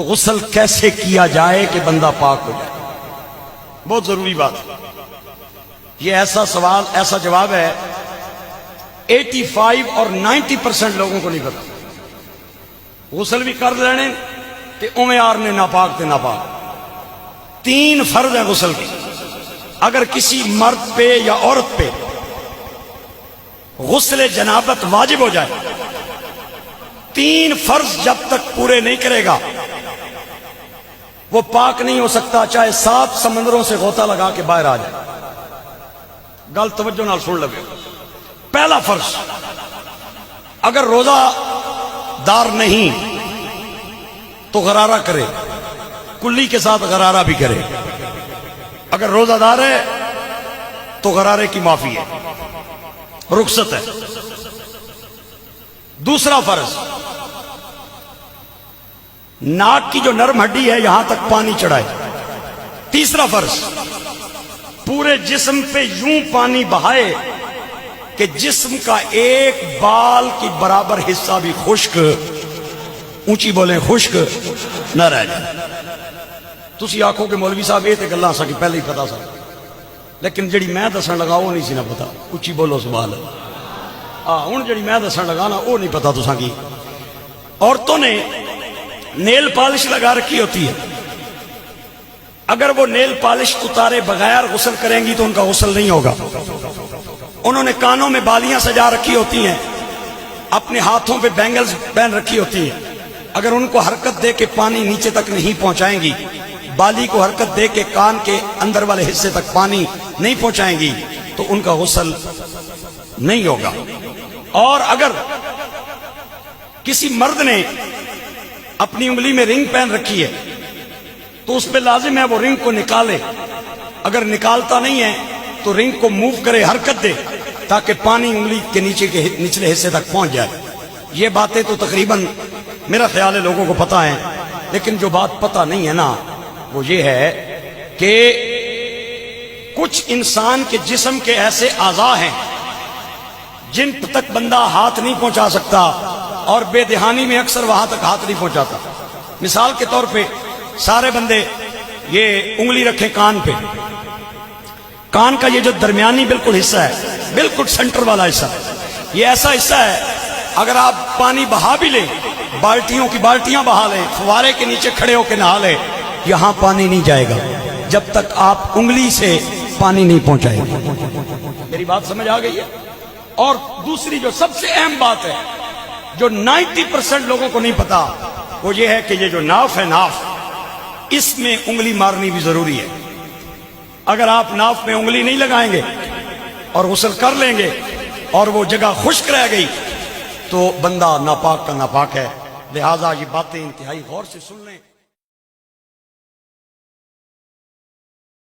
غسل کیسے کیا جائے کہ بندہ پاک ہو جائے؟ بہت ضروری بات ہے یہ۔ ایسا سوال، ایسا جواب ہے 85 اور 90% لوگوں کو نہیں پتا۔ غسل بھی کر لینے کہ اومیار نے ناپاک تے ناپاک۔ 3 فرض ہیں غسل کی۔ اگر کسی مرد پہ یا عورت پہ غسل جنابت واجب ہو جائے، 3 فرض جب تک پورے نہیں کرے گا وہ پاک نہیں ہو سکتا، چاہے 7 سمندروں سے غوطہ لگا کے باہر آ جائے۔ گل توجہ نال سن لگے۔ پہلا فرض، اگر روزہ دار نہیں تو غرارہ کرے، کلی کے ساتھ غرارہ بھی کرے۔ اگر روزہ دار ہے تو غرارے کی معافی ہے، رخصت ہے۔ دوسرا فرض، ناک کی جو نرم ہڈی ہے یہاں تک پانی چڑھائے۔ تیسرا فرض، پورے جسم پہ یوں پانی بہائے کہ جسم کا ایک بال کی برابر حصہ بھی خشک، اونچی بولیں خشک نہ رہ جائے۔ تسی آنکھوں کے مولوی صاحب یہ تے گلاں سا کہ پہلے ہی پتا سا، لیکن جڑی میں دسن لگا وہ نہیں سی نہ پتا۔ اونچی بولو سبحان اللہ۔ ہن جڑی میں دسن لگا نا وہ نہیں پتا تساں کی۔ عورتوں نے نیل پالش لگا رکھی ہوتی ہے، اگر وہ نیل پالش اتارے بغیر غسل کریں گی تو ان کا غسل نہیں ہوگا۔ انہوں نے کانوں میں بالیاں سجا رکھی ہوتی ہیں، اپنے ہاتھوں پہ بینگلز پہن رکھی ہوتی ہیں، اگر ان کو حرکت دے کے پانی نیچے تک نہیں پہنچائیں گی، بالی کو حرکت دے کے کان کے اندر والے حصے تک پانی نہیں پہنچائیں گی تو ان کا غسل نہیں ہوگا۔ اور اگر کسی مرد نے اپنی انگلی میں رنگ پہن رکھی ہے تو اس پہ لازم ہے وہ رنگ کو نکالے، اگر نکالتا نہیں ہے تو رنگ کو موو کرے، حرکت دے تاکہ پانی انگلی کے نیچے کے نچلے حصے تک پہنچ جائے۔ یہ باتیں تو تقریباً میرا خیال ہے لوگوں کو پتہ ہے، لیکن جو بات پتہ نہیں ہے نا وہ یہ ہے کہ کچھ انسان کے جسم کے ایسے اعضاء ہیں جن تک بندہ ہاتھ نہیں پہنچا سکتا، اور بے دہانی میں اکثر وہاں تک ہاتھ نہیں پہنچاتا۔ مثال کے طور پہ سارے بندے یہ انگلی رکھیں کان پہ، کان کا یہ جو درمیانی بالکل حصہ ہے، بالکل سینٹر والا حصہ، یہ ایسا حصہ ہے اگر آپ پانی بہا بھی لیں، بالٹیوں کی بالٹیاں بہا لیں، فوارے کے نیچے کھڑے ہو کے نہا لیں، یہاں پانی نہیں جائے گا جب تک آپ انگلی سے پانی نہیں پہنچائیں گے۔ میری بات سمجھ آ گئی ہے؟ اور دوسری جو سب سے اہم بات ہے جو 90% لوگوں کو نہیں پتا وہ یہ ہے کہ یہ جو ناف ہے، ناف، اس میں انگلی مارنی بھی ضروری ہے۔ اگر آپ ناف میں انگلی نہیں لگائیں گے اور غسل کر لیں گے اور وہ جگہ خشک رہ گئی تو بندہ ناپاک کا ناپاک ہے۔ لہذا یہ باتیں انتہائی غور سے سن لیں۔